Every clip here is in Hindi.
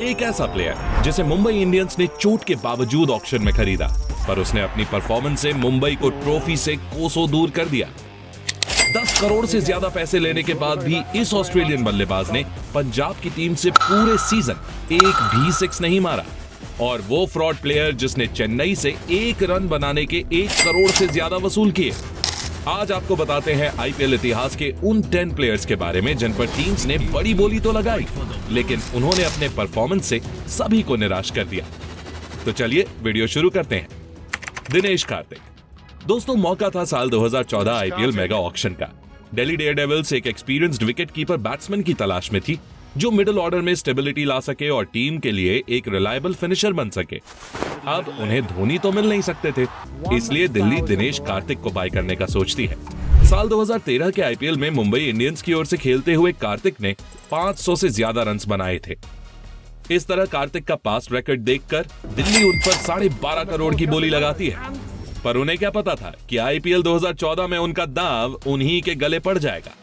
एक ऐसा प्लेयर जिसे मुंबई इंडियंस ने चोट के बावजूद ऑक्शन में खरीदा, पर उसने अपनी परफॉर्मेंस से मुंबई को ट्रॉफी से कोसों दूर कर दिया। 10 करोड़ से ज्यादा पैसे लेने के बाद भी इस ऑस्ट्रेलियन बल्लेबाज ने पंजाब की टीम से पूरे सीजन एक भी सिक्स नहीं मारा। और वो फ्रॉड प्लेयर जिसने चेन्नई से 1 रन बनाने के 1 करोड़ से ज्यादा वसूल किए। आज आपको बताते हैं आईपीएल इतिहास के उन 10 प्लेयर्स के बारे में जिन पर टीम्स ने बड़ी बोली तो लगाई, लेकिन उन्होंने अपने परफॉर्मेंस से सभी को निराश कर दिया। तो चलिए वीडियो शुरू करते हैं। दिनेश कार्तिक। दोस्तों, मौका था साल 2014 आईपीएल मेगा ऑक्शन का। दिल्ली डेयरडेविल्स एक एक्सपीरियंस्ड विकेट कीपर बैट्समैन की तलाश में थी जो मिडिल ऑर्डर में स्टेबिलिटी ला सके और टीम के लिए एक रिलायबल फिनिशर बन सके। अब उन्हें धोनी तो मिल नहीं सकते थे, इसलिए दिल्ली दिनेश कार्तिक को बाय करने का सोचती है। साल 2013 के आईपीएल में मुंबई इंडियंस की ओर से खेलते हुए कार्तिक ने 500 से ज्यादा रन्स बनाए थे। इस तरह कार्तिक का पास्ट रिकॉर्ड देखकर दिल्ली उन पर 12.5 करोड़ की बोली लगाती है, पर उन्हें क्या पता था कि आईपीएल 2014 में उनका दांव उन्हीं के गले पड़ जाएगा।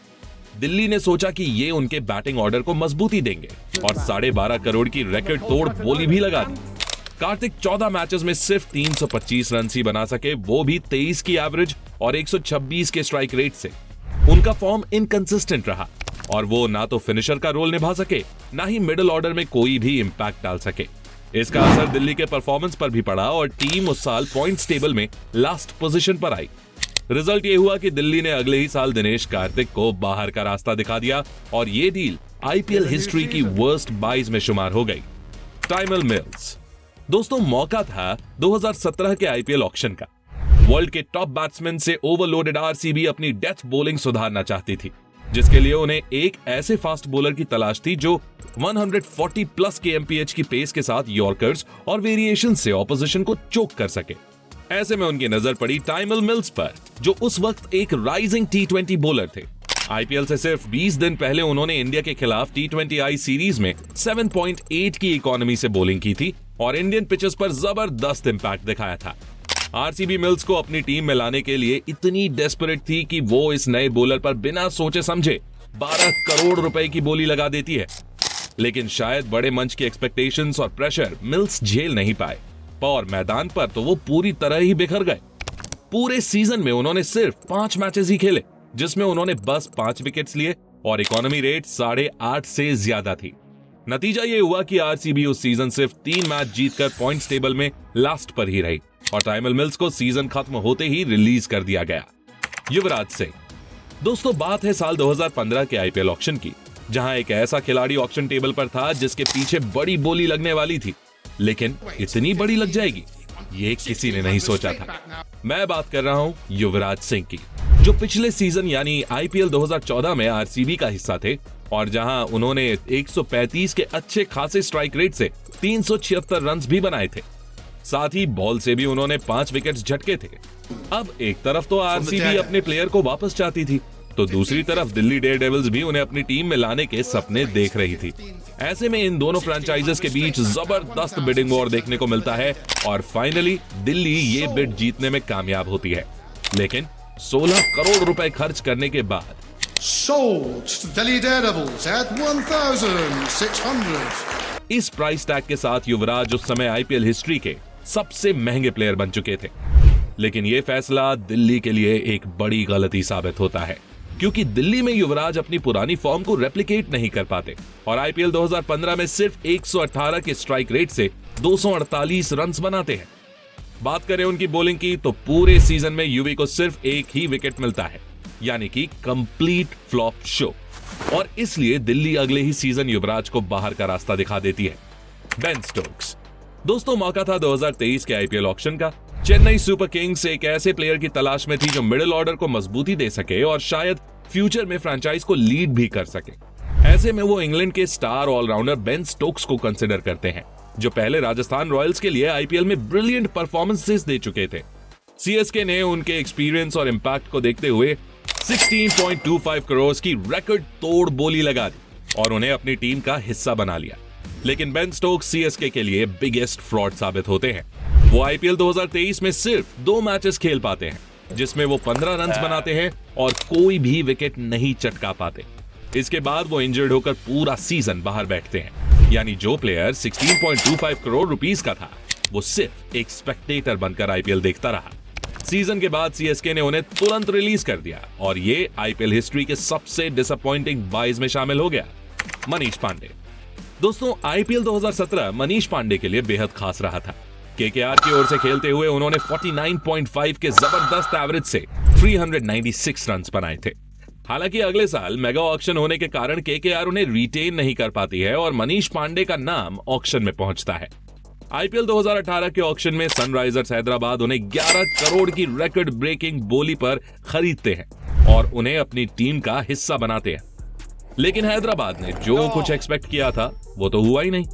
दिल्ली ने सोचा कि ये उनके बैटिंग ऑर्डर को मजबूती देंगे और 12.5 करोड़ की रिकॉर्ड तोड़ बोली भी लगा दी। कार्तिक 14 मैचेस में सिर्फ 325 रन ही बना सके, वो भी 23 की एवरेज और 126 के स्ट्राइक रेट से। उनका फॉर्म इनकंसिस्टेंट रहा और वो ना तो फिनिशर का रोल निभा सके, ना ही मिडिल ऑर्डर में कोई भी इंपैक्ट डाल सके। इसका असर दिल्ली के परफॉर्मेंस पर भी पड़ा और टीम उस साल पॉइंट्स टेबल में लास्ट पोजीशन पर आई। रिजल्ट ये हुआ कि दिल्ली ने अगले ही साल दिनेश कार्तिक को बाहर का रास्ता दिखा दिया और ये डील आईपीएल हिस्ट्री की वर्स्ट बाइज में शुमार हो गई। Tymal mills. दोस्तों, मौका था 2017 के आईपीएल ऑक्शन का। वर्ल्ड के टॉप बैट्समैन से ओवरलोडेड आरसीबी अपनी डेथ बॉलिंग सुधारना चाहती थी, जिसके लिए उन्हें एक ऐसे फास्ट बॉलर की तलाश थी जो 140 प्लस के एमपीएच की पेस के साथ यॉर्कर्स और वेरिएशन से ऑपोजिशन को चोक कर सके। ऐसे में उनकी नजर पड़ी टाइमल मिल्स पर, जो उस वक्त एक राइजिंग टी20 बॉलर थे। आईपीएल से सिर्फ 20 दिन पहले उन्होंने इंडिया के खिलाफ टी20आई सीरीज में 7.8 की इकोनॉमी से बॉलिंग की थी और इंडियन पिचेस पर जबरदस्त इंपैक्ट दिखाया था। आरसीबी मिल्स को अपनी टीम में लाने के लिए इतनी डेस्परेट थी कि वो इस नए बॉलर पर बिना सोचे समझे 12 करोड़ रुपए की बोली लगा देती है। लेकिन शायद बड़े मंच की एक्सपेक्टेशंस और प्रेशर मिल्स झेल नहीं पाए और मैदान पर तो वो पूरी तरह ही बिखर गए। पूरे सीजन में उन्होंने सिर्फ 5 मैचेस ही खेले, जिसमें उन्होंने बस 5 विकेट्स लिए और इकोनॉमी रेट 8.5 से ज्यादा थी। नतीजा ये हुआ कि आरसीबी उस सीजन सिर्फ 3 मैच जीतकर पॉइंट्स टेबल में लास्ट पर ही रही और टाइमल मिल्स को सीजन खत्म होते ही रिलीज कर दिया गया। युवराज सिंह। दोस्तों, बात है साल 2015 के आईपीएल ऑक्शन की, जहां एक ऐसा खिलाड़ी ऑक्शन टेबल पर था जिसके पीछे बड़ी बोली लगने वाली थी, लेकिन इतनी बड़ी लग जाएगी ये किसी ने नहीं सोचा था। मैं बात कर रहा हूं युवराज सिंह की, जो पिछले सीजन यानी आईपीएल 2014 में आरसीबी का हिस्सा थे और जहां उन्होंने 135 के अच्छे खासे स्ट्राइक रेट से 376 रन भी बनाए थे। साथ ही बॉल से भी उन्होंने 5 विकेट्स झटके थे। अब एक तरफ तो आरसीबी अपने प्लेयर को वापस चाहती थी, तो दूसरी तरफ दिल्ली डेयरडेविल्स भी उन्हें अपनी टीम में लाने के सपने देख रही थी। ऐसे में इन दोनों फ्रेंचाइजेस के बीच जबरदस्त बिडिंग वॉर देखने को मिलता है और फाइनली दिल्ली ये बिड जीतने में कामयाब होती है। लेकिन 16 करोड़ रुपए खर्च करने के बाद इस प्राइस टैग के साथ युवराज उस समय आईपीएल हिस्ट्री के सबसे महंगे प्लेयर बन चुके थे। लेकिन यह फैसला दिल्ली के लिए एक बड़ी गलती साबित होता है, क्योंकि दिल्ली में युवराज अपनी पुरानी फॉर्म को रेप्लिकेट नहीं कर पाते और आईपीएल 2015 में सिर्फ 118 के स्ट्राइक रेट से 248 रन्स बनाते हैं। बात करें उनकी बॉलिंग की तो पूरे सीजन में युवी को सिर्फ एक ही विकेट मिलता है, यानी कि कंप्लीट फ्लॉप शो, और इसलिए दिल्ली अगले ही सीजन युवराज को बाहर का रास्ता दिखा देती है। Ben Stokes. दोस्तों, मौका था 2023 के आईपीएल ऑक्शन का। चेन्नई सुपर किंग्स एक ऐसे प्लेयर की तलाश में थी जो मिडिल ऑर्डर को मजबूती दे सके और शायद फ्यूचर में फ्रेंचाइज को लीड भी कर सके। ऐसे में वो इंग्लैंड के स्टार ऑलराउंडर बेन स्टोक्स को कंसिडर करते हैं, जो पहले राजस्थान रॉयल्स के लिए आईपीएल में ब्रिलियंट परफॉर्मेंसेस दे चुके थे। सीएसके ने उनके एक्सपीरियंस और इंपैक्ट को देखते हुए 16.25 करोड़ की रिकॉर्ड तोड़ बोली लगा दी और उन्हें अपनी टीम का हिस्सा बना लिया। लेकिन बेन स्टोक्स सीएसके के लिए बिगेस्ट फ्रॉड साबित होते हैं। वो आईपीएल 2023 में सिर्फ 2 मैचेस खेल पाते हैं, जिसमें वो 15 रन बनाते हैं और कोई भी विकेट नहीं चटका पाते। इसके बाद वो इंजर्ड होकर पूरा सीजन बाहर बैठते हैं। यानी जो प्लेयर 16.25 करोड़ रुपीस का था वो सिर्फ एक स्पेक्टेटर बनकर आईपीएल देखता रहा। सीजन के बाद सीएसके ने उन्हें तुरंत रिलीज कर दिया और ये आईपीएल हिस्ट्री के सबसे डिसअपॉइंटिंग बाइज में शामिल हो गया। मनीष पांडे। दोस्तों, आईपीएल 2017 मनीष पांडे के लिए बेहद खास रहा था। केकेआर की ओर से खेलते हुए उन्होंने 49.5 के जबरदस्त एवरेज से 396 रन बनाए थे। हालांकि अगले साल मेगा ऑक्शन होने के कारण केकेआर उन्हें रिटेन नहीं कर पाती है और मनीष पांडे का नाम ऑक्शन में पहुंचता है। आईपीएल 2018 के ऑक्शन में सनराइजर्स हैदराबाद उन्हें 11 करोड़ की रिकॉर्ड ब्रेकिंग बोली पर खरीदते हैं और उन्हें अपनी टीम का हिस्सा बनाते हैं। लेकिन हैदराबाद ने जो कुछ एक्सपेक्ट किया था वो तो हुआ ही नहीं।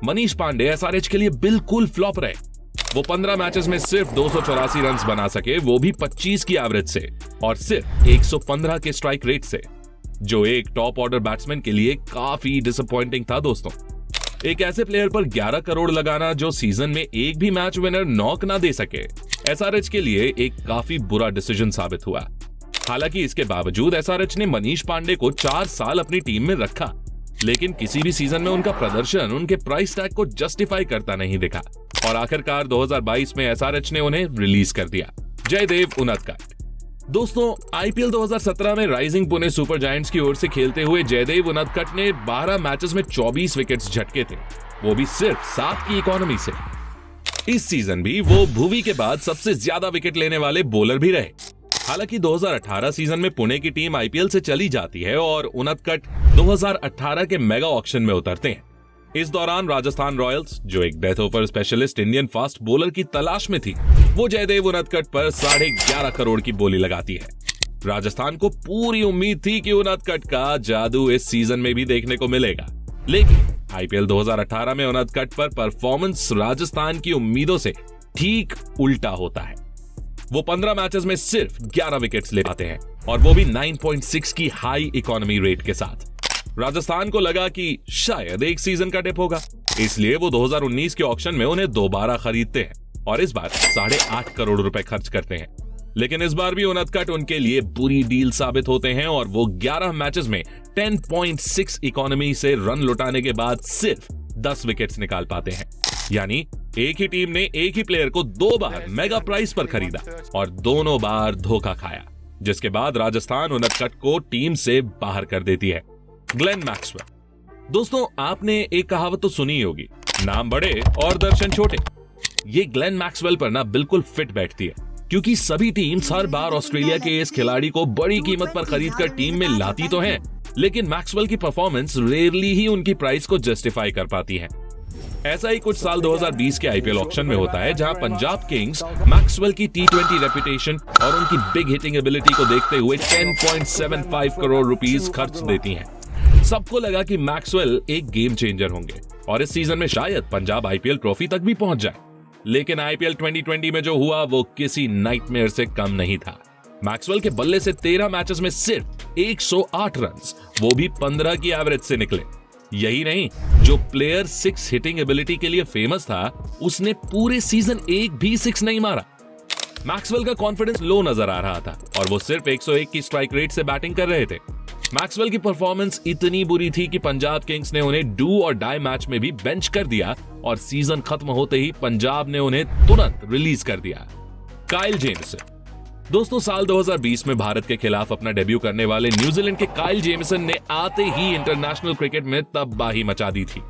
मनीष पांडे एसआरएच के लिए बिल्कुल फ्लॉप रहे। वो 15 मैचेस में सिर्फ 284 रन बना सके, वो भी 25 की एवरेज से और सिर्फ 115 के स्ट्राइक रेट से, जो एक टॉप ऑर्डर बैट्समैन के लिए काफी डिसअपॉइंटिंग था। दोस्तों, एक ऐसे प्लेयर पर 11 करोड़ लगाना जो सीजन में एक भी मैच विनर नॉक ना दे सके, एसआरएच के लिए एक काफी बुरा डिसीजन साबित हुआ। हालांकि इसके बावजूद एसआरएच ने मनीष पांडे को 4 साल अपनी टीम में रखा, लेकिन किसी भी सीजन में उनका प्रदर्शन उनके प्राइस टैग को जस्टिफाई करता नहीं दिखा और आखिरकार 2022 में एसआरएच ने उन्हें रिलीज कर दिया। जयदेव उनदकट। दोस्तों, आईपीएल 2017 में राइजिंग पुणे सुपर जायंट्स की ओर से खेलते हुए जयदेव उनदकट ने 12 मैचेस में 24 विकेट्स झटके थे, वो भी सिर्फ 7 की इकोनॉमी से। इस सीजन भी वो भुवी के बाद सबसे ज्यादा विकेट लेने वाले बॉलर भी रहे। हालांकि 2018 सीजन में पुणे की टीम आईपीएल से चली जाती है और उनदकट 2018 के मेगा ऑक्शन में उतरते हैं। इस दौरान राजस्थान रॉयल्स, जो एक death over specialist Indian fast bowler की तलाश में थी, वो जयदेव उनदकट पर 11.5 करोड़ की बोली लगाती है। राजस्थान को पूरी उम्मीद थी कि उनदकट का जादू इस सीजन में भी देखने को मिलेगा, लेकिन आईपीएल 2018 में उनदकट पर परफॉर्मेंस राजस्थान की उम्मीदों से ठीक उल्टा होता है। वो 15 मैचेस में सिर्फ 11 विकेट्स ले पाते हैं और वो भी 9.6 की हाई इकोनॉमी रेट के साथ। राजस्थान को लगा कि शायद एक सीजन का डिप होगा, इसलिए वो 2019 के ऑक्शन में उन्हें दोबारा खरीदते हैं और इस बार 8.5 करोड़ रुपए खर्च करते हैं। लेकिन इस बार भी उनदकट उनके लिए बुरी डील साबित होते हैं और वो 11 मैचेस में 10.6 इकोनॉमी से रन लुटाने के बाद सिर्फ 10 विकेट्स निकाल पाते हैं। यानी एक ही टीम ने एक ही प्लेयर को 2 बार मेगा प्राइस पर खरीदा और दोनों बार धोखा खाया, जिसके बाद राजस्थान उनदकट को टीम से बाहर कर देती है। Glenn Maxwell. दोस्तों, आपने एक कहावत तो सुनी होगी, नाम बड़े और दर्शन छोटे। ये ग्लेन मैक्सवेल पर ना बिल्कुल फिट बैठती है, क्योंकि सभी टीम्स हर बार ऑस्ट्रेलिया के इस खिलाड़ी को बड़ी कीमत पर खरीदकर टीम में लाती तो हैं, लेकिन मैक्सवेल की परफॉर्मेंस रेयरली ही उनकी प्राइस को जस्टिफाई कर पाती है। ऐसा ही कुछ साल 2020 के आईपीएल ऑक्शन में होता है, जहां पंजाब किंग्स मैक्सवेल की T20 रेपुटेशन और उनकी बिग हिटिंग एबिलिटी को देखते हुए 10.75 करोड़ रुपीस खर्च देती हैं। सबको लगा कि मैक्सवेल एक गेम चेंजर होंगे और इस सीजन में शायद पंजाब आईपीएल ट्रॉफी तक भी पहुंच जाए, लेकिन आईपीएल 2020 में जो हुआ वो किसी नाइटमेयर से कम नहीं था। मैक्सवेल के बल्ले से 13 मैचेस में सिर्फ 108 रन, वो भी 15 की एवरेज से निकले। यही नहीं, जो प्लेयर 6 हिटिंग एबिलिटी के लिए फेमस था, उसने पूरे सीजन एक भी 6 नहीं मारा। मैक्सवेल का कॉन्फिडेंस लो नजर आ रहा था और वो सिर्फ 101 की स्ट्राइक रेट से बैटिंग कर रहे थे। मैक्सवेल की परफॉर्मेंस इतनी बुरी थी कि पंजाब किंग्स ने उन्हें डू और डाई मैच में भी बेंच कर दिया और सीजन खत्म होते ही पंजाब ने उन्हें तुरंत रिलीज कर दिया। Kyle Jameson. दोस्तों, साल 2020 में भारत के खिलाफ अपना डेब्यू करने वाले न्यूजीलैंड के काइल जेमिसन ने आते ही इंटरनेशनल क्रिकेट में तबाही मचा दी थी।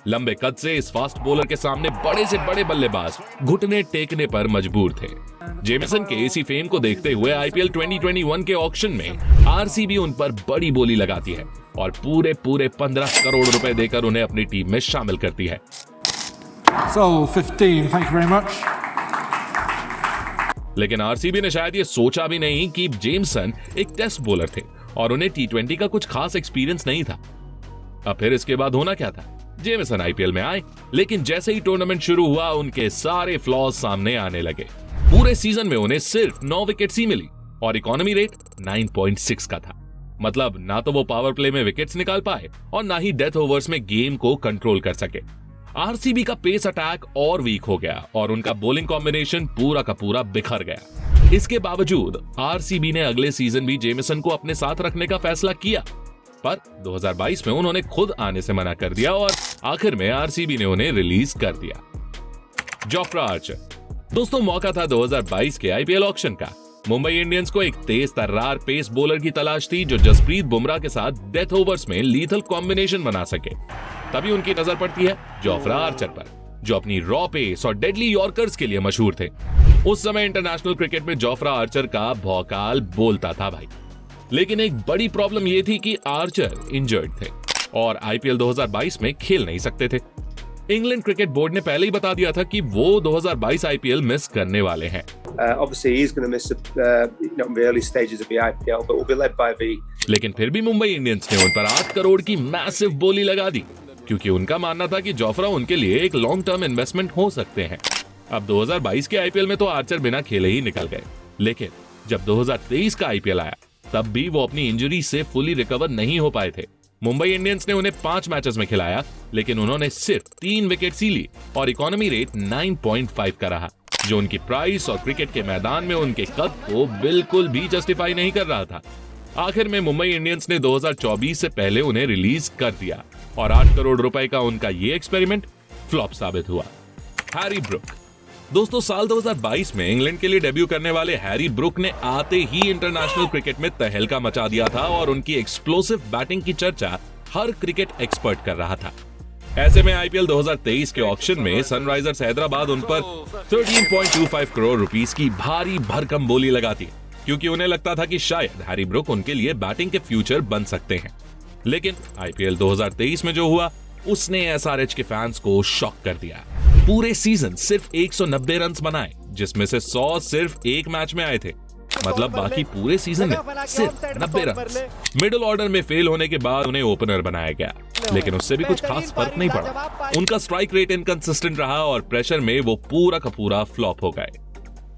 लंबे कद से इस फास्ट बॉलर के सामने बड़े से बड़े बल्लेबाज घुटने टेकने पर मजबूर थे। जेमिसन के इसी फेम को देखते हुए आईपीएल 2021 के ऑक्शन में आरसीबी उन पर बड़ी बोली लगाती है और पूरे 15 करोड़ रुपए देकर उन्हें अपनी टीम में शामिल करती है। So 15, thank you very much. लेकिन आरसीबी ने शायद ये सोचा भी नहीं कि जेमिसन एक टेस्ट बॉलर थे और उन्हें T20 का कुछ खास एक्सपीरियंस नहीं था। अब फिर इसके बाद होना क्या था? जेमिसन आईपीएल में आए, लेकिन जैसे ही टूर्नामेंट शुरू हुआ उनके सारे फ्लॉज सामने आने लगे। पूरे सीजन में उन्हें सिर्फ 9 विकेट्स ही मिली और इकोनॉमी रेट 9.6 का था। मतलब ना तो वो पावर प्ले में विकेट्स निकाल पाए और ना ही डेथ ओवर्स में गेम को कंट्रोल कर सके। आरसीबी का पेस अटैक और वीक हो गया और उनका बॉलिंग कॉम्बिनेशन पूरा का पूरा बिखर गया। इसके बावजूद आरसीबी ने अगले सीजन भी जेमिसन को अपने साथ रखने का फैसला किया। पर 2022 में उन्होंने खुद आने से मना कर दिया और आखिर में आरसीबी ने उन्हें रिलीज कर दिया। Jofra Archer. दोस्तों, मौका था 2022 के आईपीएल ऑक्शन का। मुंबई इंडियंस को एक तेज तर्रार पेस बॉलर की तलाश थी जो जसप्रीत बुमराह के साथ डेथ ओवर्स में लीथल कॉम्बिनेशन बना सके। तभी उनकी नजर पड़ती है जोफ्रा आर्चर पर, जो अपनी रॉ पेस और डेडली यॉर्कर्स के लिए मशहूर थे। उस समय इंटरनेशनल क्रिकेट में जोफ्रा आर्चर का भौकाल बोलता था भाई। लेकिन एक बड़ी प्रॉब्लम यह थी कि आर्चर इंजर्ड थे और आईपीएल 2022 में खेल नहीं सकते थे। इंग्लैंड क्रिकेट बोर्ड ने पहले ही बता दिया था कि वो 2022 आईपीएल मिस करने वाले हैं। Obviously, he's going to miss the early stages of the IPL, but we'll be led by the. लेकिन फिर भी मुंबई इंडियंस ने उन पर 8 करोड़ की मैसिव बोली लगा दी, क्योंकि उनका मानना था कि जोफ्रा उनके लिए एक लॉन्ग टर्म इन्वेस्टमेंट हो सकते हैं। अब 2022 के आईपीएल में तो आर्चर बिना खेले ही निकल गए, लेकिन जब 2023 का आईपीएल आया तब भी वो अपनी इंजरी से फुली रिकवर नहीं हो पाए थे। मुंबई इंडियंस ने उन्हें 5 मैचेस में खिलाया, लेकिन उन्होंने सिर्फ 3 विकेट ली और इकोनॉमी रेट 9.5 का रहा, जो उनकी प्राइस और क्रिकेट के मैदान में उनके कद को बिल्कुल भी जस्टिफाई नहीं कर रहा था। आखिर में मुंबई इंडियंस ने 2024 से पहले उन्हें रिलीज कर दिया और 8 करोड़ रुपए का उनका ये एक्सपेरिमेंट फ्लॉप साबित हुआ। Harry Brook. दोस्तों, साल 2022 में इंग्लैंड के लिए डेब्यू करने वाले हैरी ब्रुक ने आते ही इंटरनेशनल क्रिकेट में तहलका मचा दिया था और उनकी एक्सप्लोसिव बैटिंग की चर्चा हर क्रिकेट एक्सपर्ट कर रहा था। ऐसे में आईपीएल 2023 के ऑक्शन में सनराइजर्स हैदराबाद उन पर 13.25 करोड़ रुपीस की भारी भरकम बोली लगाती, क्योंकि उन्हें लगता था कि शायद हैरी ब्रुक उनके लिए बैटिंग के फ्यूचर बन सकते हैं। लेकिन आईपीएल 2023 में जो हुआ उसने एसआरएच के फैंस को शॉक कर दिया। पूरे सीजन सिर्फ 190 रन बनाए, जिसमें से 100 सिर्फ एक मैच में आए थे। मतलब बाकी पूरे सीजन में सिर्फ 90 रन। मिडिल ऑर्डर में फेल होने के बाद उन्हें ओपनर बनाया गया, लेकिन उससे भी कुछ खास फर्क नहीं पड़ा। उनका स्ट्राइक रेट इनकंसिस्टेंट रहा और प्रेशर में वो पूरा का पूरा फ्लॉप हो गए।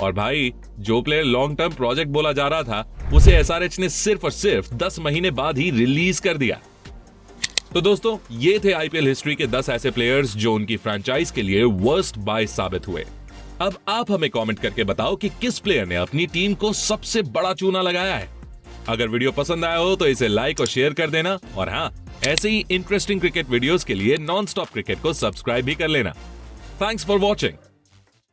और भाई, जो प्लेयर लॉन्ग टर्म प्रोजेक्ट बोला जा रहा था, उसे एसआरएच ने सिर्फ और सिर्फ 10 महीने बाद ही रिलीज कर दिया। तो दोस्तों, ये थे आईपीएल हिस्ट्री के 10 ऐसे प्लेयर्स जो उनकी फ्रेंचाइज के लिए वर्स्ट बाय साबित हुए। अब आप हमें कमेंट करके बताओ कि किस प्लेयर ने अपनी टीम को सबसे बड़ा चूना लगाया है। अगर वीडियो पसंद आया हो तो इसे लाइक और शेयर कर देना, और हाँ, ऐसे ही इंटरेस्टिंग क्रिकेट वीडियोस के लिए नॉन स्टॉप क्रिकेट को सब्सक्राइब भी कर लेना। Thanks for watching.